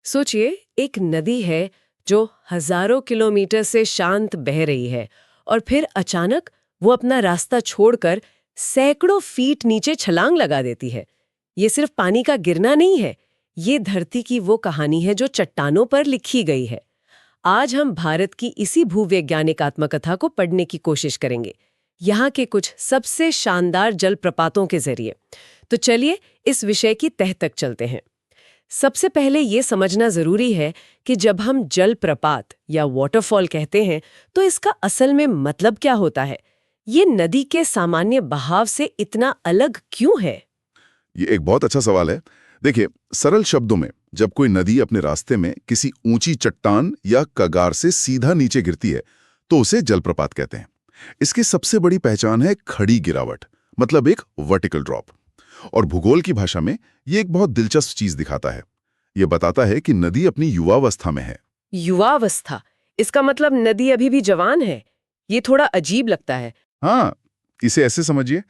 सोचिए, एक नदी है जो हजारों किलोमीटर से शांत बह रही है और फिर अचानक वो अपना रास्ता छोड़कर सैकड़ों फीट नीचे छलांग लगा देती है। ये सिर्फ पानी का गिरना नहीं है, ये धरती की वो कहानी है जो चट्टानों पर लिखी गई है। आज हम भारत की इसी भूवैज्ञानिक आत्मकथा को पढ़ने की कोशिश करेंगे, यहाँ के कुछ सबसे शानदार जलप्रपातों के जरिए। तो चलिए इस विषय की तह तक चलते हैं। सबसे पहले ये समझना जरूरी है कि जब हम जलप्रपात या वाटरफॉल कहते हैं तो इसका असल में मतलब क्या होता है। ये नदी के सामान्य बहाव से इतना अलग क्यों है? ये एक बहुत अच्छा सवाल है। देखिए, सरल शब्दों में जब कोई नदी अपने रास्ते में किसी ऊंची चट्टान या कगार से सीधा नीचे गिरती है तो उसे जलप्रपात कहते हैं। इसकी सबसे बड़ी पहचान है खड़ी गिरावट, मतलब एक वर्टिकल ड्रॉप। और भूगोल की भाषा में ये एक बहुत दिलचस्प चीज दिखाता है। ये बताता है कि नदी अपनी युवावस्था में है। युवावस्था? इसका मतलब नदी अभी भी जवान है? ये थोड़ा अजीब लगता है। हाँ, इसे ऐसे समझिए,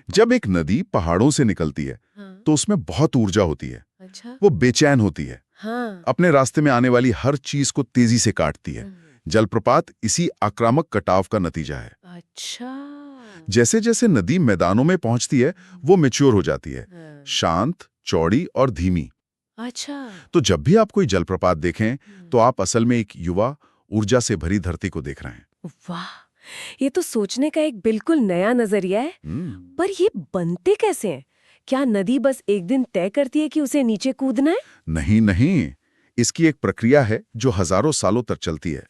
जब एक नदी पहाड़ों से निकलती है तो उसमें बहुत ऊर्जा होती है। अच्छा। वो बेचैन होती है, अपने रास्ते में आने वाली हर चीज को तेजी से काटती है। जलप्रपात इसी आक्रामक कटाव का नतीजा है। अच्छा। जैसे जैसे नदी मैदानों में पहुंचती है वो मैच्योर हो जाती है, शांत, चौड़ी और धीमी। अच्छा। तो जब भी आप कोई जलप्रपात देखें तो आप असल में एक युवा, ऊर्जा से भरी धरती को देख रहे हैं। वाह, ये तो सोचने का एक बिल्कुल नया नजरिया है। पर ये बनते कैसे हैं? क्या नदी बस एक दिन तय करती है कि उसे नीचे कूदना है? नहीं नहीं, इसकी एक प्रक्रिया है जो हजारों सालों तक चलती है।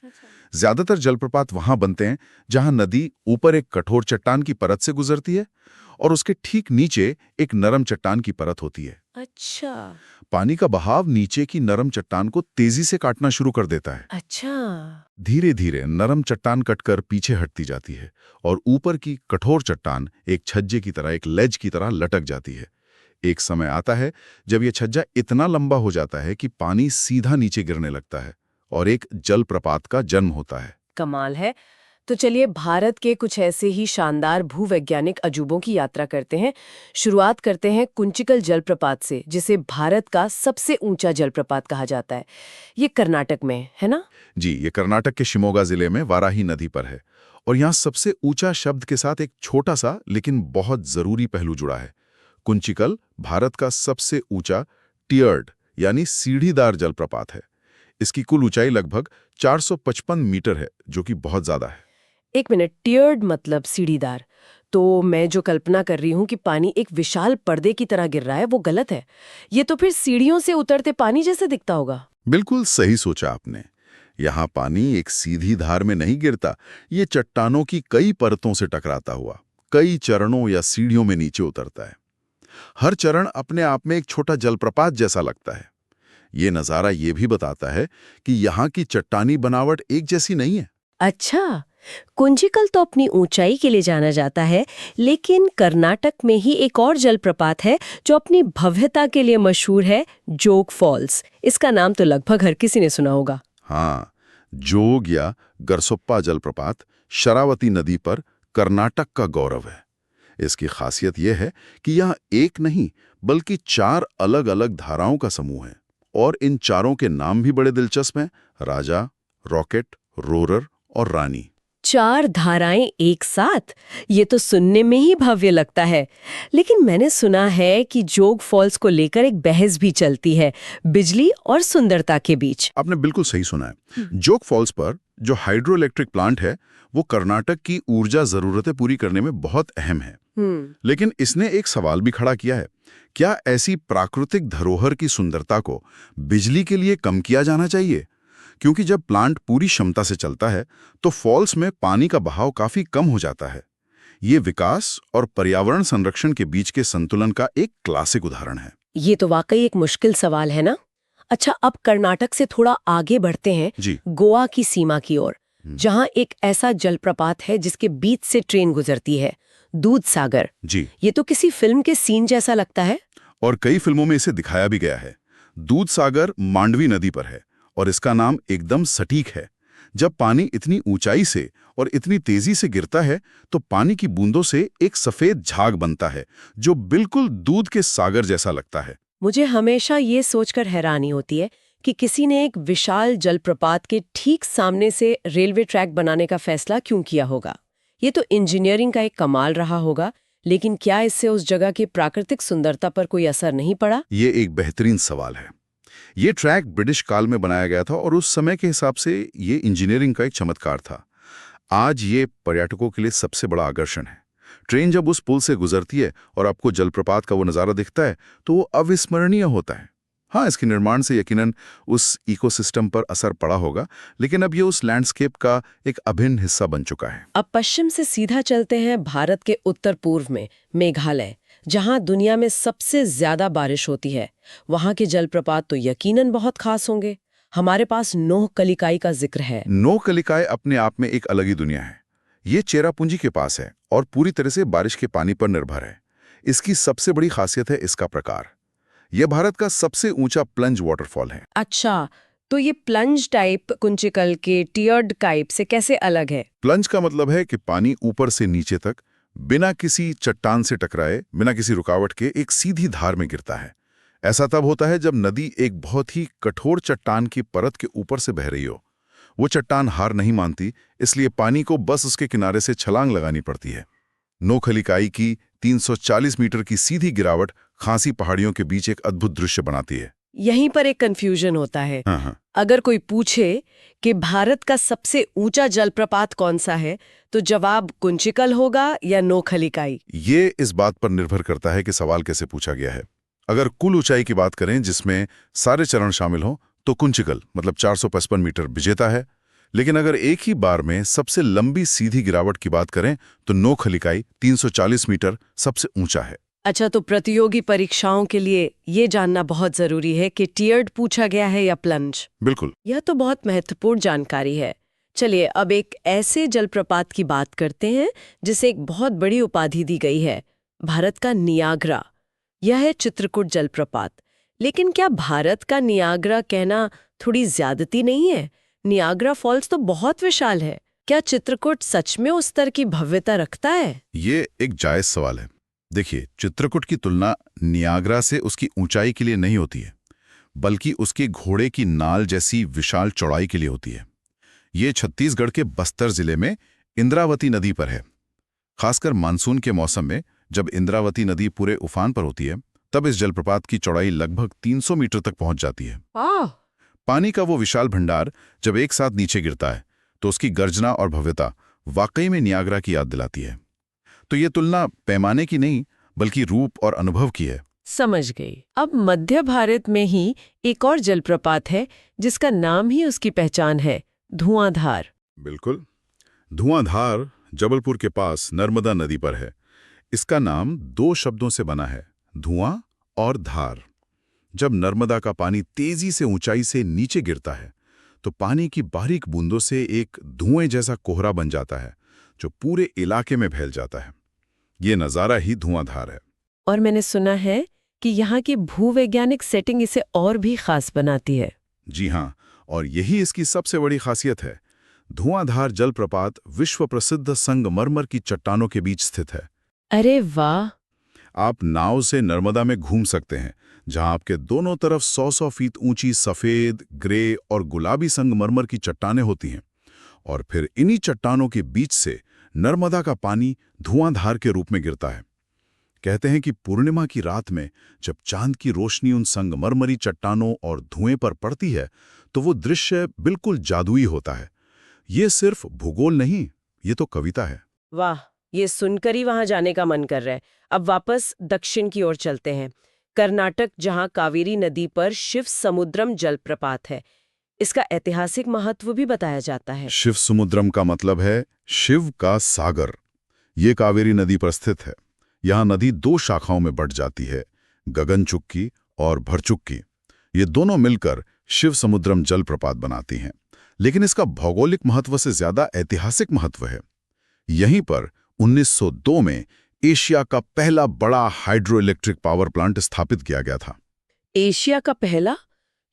ज्यादातर जलप्रपात वहां बनते हैं जहां नदी ऊपर एक कठोर चट्टान की परत से गुजरती है और उसके ठीक नीचे एक नरम चट्टान की परत होती है। अच्छा। पानी का बहाव नीचे की नरम चट्टान को तेजी से काटना शुरू कर देता है। अच्छा। धीरे धीरे नरम चट्टान कटकर पीछे हटती जाती है और ऊपर की कठोर चट्टान एक छज्जे की तरह, एक लेज की तरह लटक जाती है। एक समय आता है जब यह छज्जा इतना लंबा हो जाता है कि पानी सीधा नीचे गिरने लगता है और एक जलप्रपात का जन्म होता है। कमाल है। तो चलिए भारत के कुछ ऐसे ही शानदार भूवैज्ञानिक अजूबों की यात्रा करते हैं। शुरुआत करते हैं कुंचिकल जलप्रपात से, जिसे भारत का सबसे ऊंचा जलप्रपात कहा जाता है। ये कर्नाटक में है ना? जी, ये कर्नाटक के शिमोगा जिले में वाराही नदी पर है और यहाँ सबसे ऊंचा शब्द के साथ एक छोटा सा लेकिन बहुत जरूरी पहलू जुड़ा है। कुंचिकल भारत का सबसे ऊंचा टियर्ड यानी सीढ़ीदार जलप्रपात है। इसकी कुल ऊंचाई लगभग 455 मीटर है, जो कि बहुत ज्यादा है। एक मिनट, टियर्ड मतलब सीढ़ीदार? तो मैं जो कल्पना कर रही हूँ कि पानी एक विशाल पर्दे की तरह गिर रहा है, वो गलत है। ये तो फिर सीढ़ियों से उतरते पानी जैसे दिखता होगा। बिल्कुल सही सोचा आपने। यहाँ पानी एक सीधी धार में नहीं गिरता, ये चट्टानों की कई परतों से टकराता हुआ कई चरणों या सीढ़ियों में नीचे उतरता है। हर चरण अपने आप में एक छोटा जलप्रपात जैसा लगता है। ये नज़ारा ये भी बताता है कि यहाँ की चट्टानी बनावट एक जैसी नहीं है। अच्छा, कुंचिकल तो अपनी ऊंचाई के लिए जाना जाता है, लेकिन कर्नाटक में ही एक और जलप्रपात है जो अपनी भव्यता के लिए मशहूर है, जोग फॉल्स। इसका नाम तो लगभग हर किसी ने सुना होगा। हाँ, जोग या गरसोप्पा जलप्रपात शरावती नदी पर कर्नाटक का गौरव है। इसकी खासियत यह है कि यहाँ एक नहीं बल्कि 4 अलग-अलग धाराओं का समूह है और इन चारों के नाम भी बड़े दिलचस्प हैं: राजा, रॉकेट, रोरर और रानी। 4 धाराएं एक साथ? ये तो सुनने में ही भव्य लगता है। लेकिन मैंने सुना है कि जोग फॉल्स को लेकर एक बहस भी चलती है, बिजली और सुंदरता के बीच। आपने बिल्कुल सही सुना है। जोग फॉल्स पर जो हाइड्रो इलेक्ट्रिक प्लांट है वो कर्नाटक की ऊर्जा जरूरतें पूरी करने में बहुत अहम है। लेकिन इसने एक सवाल भी खड़ा किया है, क्या ऐसी प्राकृतिक धरोहर की सुंदरता को बिजली के लिए कम किया जाना चाहिए? क्योंकि जब प्लांट पूरी क्षमता से चलता है तो फॉल्स में पानी का बहाव काफी कम हो जाता है। ये विकास और पर्यावरण संरक्षण के बीच के संतुलन का एक क्लासिक उदाहरण है। ये तो वाकई एक मुश्किल सवाल है ना। अच्छा, अब कर्नाटक से थोड़ा आगे बढ़ते हैं, जी। गोवा की सीमा की ओर, जहां एक ऐसा जलप्रपात है जिसके बीच से ट्रेन गुजरती है, दूध सागर। जी। ये तो किसी फिल्म के सीन जैसा लगता है। और कई फिल्मों में इसे दिखाया भी गया है। दूध सागर मांडवी नदी पर है और इसका नाम एकदम सटीक है। जब पानी इतनी ऊंचाई से और इतनी तेजी से गिरता है तो पानी की बूंदों से एक सफेद झाग बनता है जो बिल्कुल दूध के सागर जैसा लगता है। मुझे हमेशा ये सोचकर हैरानी होती है कि किसी ने एक विशाल जलप्रपात के ठीक सामने से रेलवे ट्रैक बनाने का फैसला क्यों किया होगा। ये तो इंजीनियरिंग का एक कमाल रहा होगा, लेकिन क्या इससे उस जगह की प्राकृतिक सुंदरता पर कोई असर नहीं पड़ा? ये एक बेहतरीन सवाल है। ये ट्रैक ब्रिटिश काल में बनाया गया था और उस समय के हिसाब से ये इंजीनियरिंग का एक चमत्कार था। आज ये पर्यटकों के लिए सबसे बड़ा आकर्षण है। ट्रेन जब उस पुल से गुजरती है और आपको जलप्रपात का वो नज़ारा दिखता है तो वो अविस्मरणीय होता है। हाँ, इसके निर्माण से यकीनन उस इकोसिस्टम पर असर पड़ा होगा, लेकिन अब ये उस लैंडस्केप का एक अभिन्न हिस्सा बन चुका है। अब पश्चिम से सीधा चलते हैं भारत के उत्तर पूर्व में मेघालय, जहां दुनिया में सबसे ज्यादा बारिश होती है। वहां के जलप्रपात तो यकीनन बहुत खास होंगे। हमारे पास नोह कलिकाई का जिक्र है। नोह कलिकाय अपने आप में एक अलग ही दुनिया है। ये चेरापूंजी के पास है और पूरी तरह से बारिश के पानी पर निर्भर है। इसकी सबसे बड़ी खासियत है इसका प्रकार। यह भारत का सबसे ऊंचा प्लंज वाटरफॉल है। अच्छा, तो ये प्लंज टाइप कुंचिकल के टियर्ड टाइप से कैसे अलग है? प्लंज का मतलब है कि पानी ऊपर से नीचे तक बिना किसी चट्टान से टकराए, बिना किसी रुकावट के एक सीधी धार में गिरता है। ऐसा तब होता है जब नदी एक बहुत ही कठोर चट्टान की परत के ऊपर से बह रही हो। वो चट्टान हार नहीं मानती, इसलिए पानी को बस उसके किनारे से छलांग लगानी पड़ती है। नोह कलिकाई की 340 मीटर की सीधी गिरावट खासी पहाड़ियों के बीच एक अद्भुत दृश्य बनाती है। यहीं पर एक कंफ्यूजन होता है। हाँ। अगर कोई पूछे कि भारत का सबसे ऊंचा जलप्रपात कौन सा है, तो जवाब कुंचिकल होगा या नोह कलिकाई? ये इस बात पर निर्भर करता है कि सवाल कैसे पूछा गया है। अगर कुल ऊंचाई की बात करें जिसमें सारे चरण शामिल हों, तो कुंचिकल मतलब 455 मीटर विजेता है। लेकिन अगर एक ही बार में सबसे लंबी सीधी गिरावट की बात करें तो नोह कलिकाई 340 मीटर सबसे ऊंचा है। अच्छा, तो प्रतियोगी परीक्षाओं के लिए ये जानना बहुत जरूरी है कि टियर्ड पूछा गया है या प्लंज। बिल्कुल। यह तो बहुत महत्वपूर्ण जानकारी है। चलिए अब एक ऐसे जलप्रपात की बात करते हैं जिसे एक बहुत बड़ी उपाधि दी गई है, भारत का नियाग्रा। यह है चित्रकूट जलप्रपात। लेकिन क्या भारत का नियाग्रा कहना थोड़ी ज्यादती नहीं है? नियाग्रा फॉल्स तो बहुत विशाल है। क्या चित्रकूट सच में उस स्तर की भव्यता रखता है? ये एक जायज सवाल है। देखिए, चित्रकूट की तुलना नियाग्रा से उसकी ऊंचाई के लिए नहीं होती है, बल्कि उसके घोड़े की नाल जैसी विशाल चौड़ाई के लिए होती है। ये छत्तीसगढ़ के बस्तर जिले में इंद्रावती नदी पर है। खासकर मानसून के मौसम में जब इंद्रावती नदी पूरे उफान पर होती है, तब इस जलप्रपात की चौड़ाई लगभग 300 मीटर तक पहुंच जाती है। पानी का वो विशाल भंडार जब एक साथ नीचे गिरता है तो उसकी गर्जना और भव्यता वाकई में नियाग्रा की याद दिलाती है। तो ये तुलना पैमाने की नहीं, बल्कि रूप और अनुभव की है। समझ गई। अब मध्य भारत में ही एक और जलप्रपात है जिसका नाम ही उसकी पहचान है, धुआंधार। बिल्कुल। धुआंधार जबलपुर के पास नर्मदा नदी पर है। इसका नाम 2 शब्दों से बना है, धुआं और धार। जब नर्मदा का पानी तेजी से ऊंचाई से नीचे गिरता है तो पानी की बारीक बूंदों से एक धुएं जैसा कोहरा बन जाता है जो पूरे इलाके में फैल जाता है। ये नज़ारा ही धुआंधार है। और मैंने सुना है कि यहाँ की भूवैज्ञानिक सेटिंग इसे और भी खास बनाती है। जी हाँ, और यही इसकी सबसे बड़ी खासियत है। धुआंधार जलप्रपात विश्व प्रसिद्ध संगमरमर की चट्टानों के बीच स्थित है। अरे वाह! आप नाव से नर्मदा में घूम सकते हैं, जहां आपके दोनों तरफ 100-100 फीट ऊंची सफेद, ग्रे और गुलाबी संगमरमर की चट्टानें होती हैं। और फिर इन्हीं चट्टानों के बीच से नर्मदा का पानी धुआंधार के रूप में गिरता है। कहते हैं कि पूर्णिमा की रात में जब चांद की रोशनी उन संगमरमरी चट्टानों और धुएं पर पड़ती है तो वो दृश्य बिल्कुल जादुई होता है। ये सिर्फ भूगोल नहीं, ये तो कविता है। वाह, ये सुनकर ही वहां जाने का मन कर रहा है। अब वापस दक्षिण की ओर चलते हैं, कर्नाटक, जहां कावेरी नदी पर शिव समुद्रम जलप्रपात है। इसका ऐतिहासिक महत्व भी बताया जाता है। शिव समुद्रम का मतलब है शिव का सागर। ये कावेरी नदी पर स्थित है। यहाँ नदी 2 शाखाओं में बंट जाती है, गगनचुक्की और भरचुक्की। ये दोनों मिलकर शिव समुद्रम जलप्रपात बनाती हैं। लेकिन इसका भौगोलिक महत्व से ज्यादा ऐतिहासिक महत्व है। यहीं पर 1902 में एशिया का पहला बड़ा हाइड्रो इलेक्ट्रिक पावर प्लांट स्थापित किया गया था। एशिया का पहला?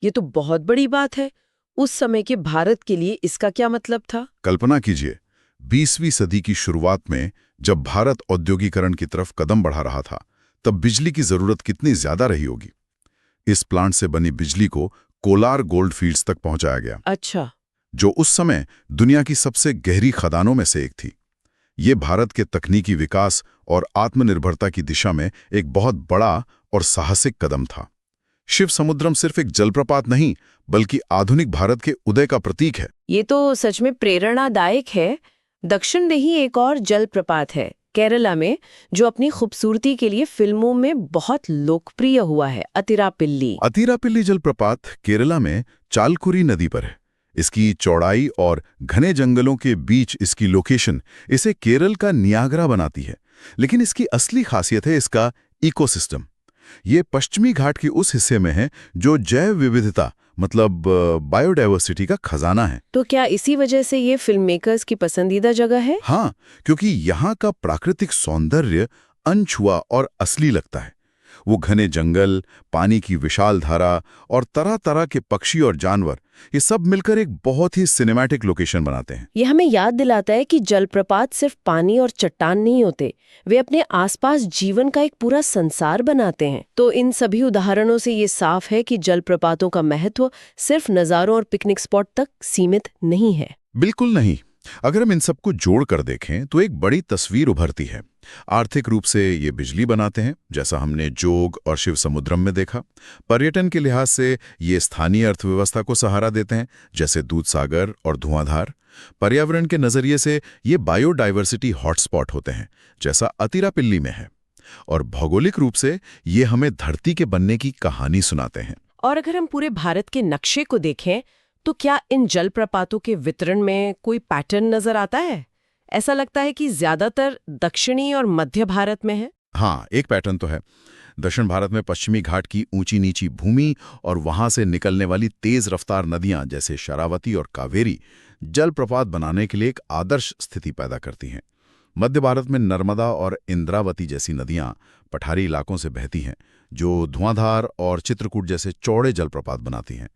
ये तो बहुत बड़ी बात है। उस समय के भारत के लिए इसका क्या मतलब था? कल्पना कीजिए, 20वीं सदी की शुरुआत में जब भारत औद्योगिकरण की तरफ कदम बढ़ा रहा था, तब बिजली की जरूरत कितनी ज्यादा रही होगी। इस प्लांट से बनी बिजली को कोलार गोल्ड फील्ड्स तक पहुंचाया गया, अच्छा। जो उस समय दुनिया की सबसे गहरी खदानों में से एक थी। ये भारत के तकनीकी विकास और आत्मनिर्भरता की दिशा में एक बहुत बड़ा और साहसिक कदम था। शिव समुद्रम सिर्फ एक जलप्रपात नहीं, बल्कि आधुनिक भारत के उदय का प्रतीक है। ये तो सच में प्रेरणादायक है। दक्षिण में ही एक और जलप्रपात है केरला में, जो अपनी खूबसूरती के लिए फिल्मों में बहुत लोकप्रिय हुआ है, अतिरापिल्ली। अतिरापिल्ली जलप्रपात केरला में चालकुरी नदी पर है। इसकी चौड़ाई और घने जंगलों के बीच इसकी लोकेशन इसे केरल का नियाग्रा बनाती है। लेकिन इसकी असली खासियत है इसका इकोसिस्टम। ये पश्चिमी घाट के उस हिस्से में है जो जैव विविधता मतलब बायोडायवर्सिटी का खजाना है। तो क्या इसी वजह से ये फिल्म मेकर्स की पसंदीदा जगह है? हाँ, क्योंकि यहाँ का प्राकृतिक सौंदर्य अनछुआ और असली लगता है। वो घने जंगल, पानी की विशाल धारा और तरह तरह के पक्षी और जानवर, ये सब मिलकर एक बहुत ही सिनेमैटिक लोकेशन बनाते हैं। यह हमें याद दिलाता है कि जलप्रपात सिर्फ पानी और चट्टान नहीं होते, वे अपने आसपास जीवन का एक पूरा संसार बनाते हैं। तो इन सभी उदाहरणों से ये साफ है कि जलप्रपातों का महत्व सिर्फ नज़ारों और पिकनिक स्पॉट तक सीमित नहीं है। बिल्कुल नहीं। अगर हम इन सबको जोड़कर देखें तो एक बड़ी तस्वीर उभरती है। आर्थिक रूप से ये बिजली बनाते हैं, जैसा हमने जोग और शिव समुद्रम में देखा। पर्यटन के लिहाज से ये स्थानीय अर्थव्यवस्था को सहारा देते हैं, जैसे दूधसागर और धुआंधार। पर्यावरण के नजरिए से ये बायोडाइवर्सिटी हॉटस्पॉट होते हैं, जैसा अतिरापिल्ली में है। और भौगोलिक रूप से ये हमें धरती के बनने की कहानी सुनाते हैं। और अगर हम पूरे भारत के नक्शे को देखें तो क्या इन जलप्रपातों के वितरण में कोई पैटर्न नजर आता है? ऐसा लगता है कि ज्यादातर दक्षिणी और मध्य भारत में है। हाँ, एक पैटर्न तो है। दक्षिण भारत में पश्चिमी घाट की ऊंची नीची भूमि और वहां से निकलने वाली तेज रफ्तार नदियां जैसे शरावती और कावेरी जलप्रपात बनाने के लिए एक आदर्श स्थिति पैदा करती हैं। मध्य भारत में नर्मदा और इंद्रावती जैसी नदियां पठारी इलाकों से बहती हैं, जो धुआंधार और चित्रकूट जैसे चौड़े जलप्रपात बनाती हैं।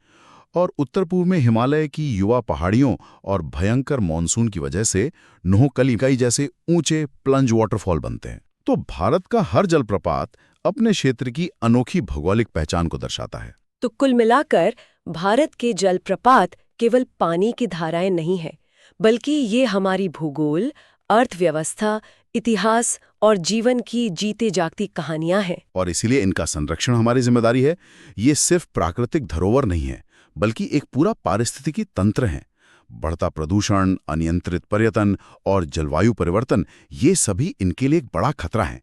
और उत्तर पूर्व में हिमालय की युवा पहाड़ियों और भयंकर मानसून की वजह से नोहकली जैसे ऊंचे प्लंज वाटरफॉल बनते हैं। तो भारत का हर जलप्रपात अपने क्षेत्र की अनोखी भौगोलिक पहचान को दर्शाता है। तो कुल मिलाकर भारत के जलप्रपात केवल पानी की धाराएं नहीं है, बल्कि ये हमारी भूगोल, अर्थव्यवस्था, इतिहास और जीवन की जीते जागती कहानियां हैं। और इसीलिए इनका संरक्षण हमारी जिम्मेदारी है। ये सिर्फ प्राकृतिक धरोहर नहीं है, बल्कि एक पूरा पारिस्थितिकी तंत्र है। बढ़ता प्रदूषण, अनियंत्रित पर्यटन और जलवायु परिवर्तन, ये सभी इनके लिए एक बड़ा खतरा है।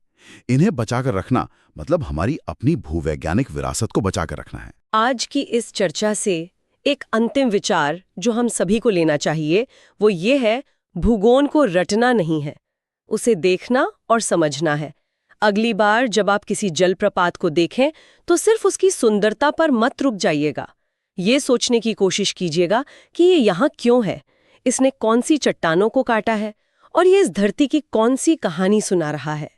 इन्हें बचाकर रखना मतलब हमारी अपनी भूवैज्ञानिक विरासत को बचाकर रखना है। आज की इस चर्चा से एक अंतिम विचार जो हम सभी को लेना चाहिए वो ये है, भूगोल को रटना नहीं है, उसे देखना और समझना है। अगली बार जब आप किसी जलप्रपात को देखें तो सिर्फ उसकी सुंदरता पर मत रुक जाइएगा। ये सोचने की कोशिश कीजिएगा कि ये यहाँ क्यों है, इसने कौन सी चट्टानों को काटा है और ये इस धरती की कौन सी कहानी सुना रहा है।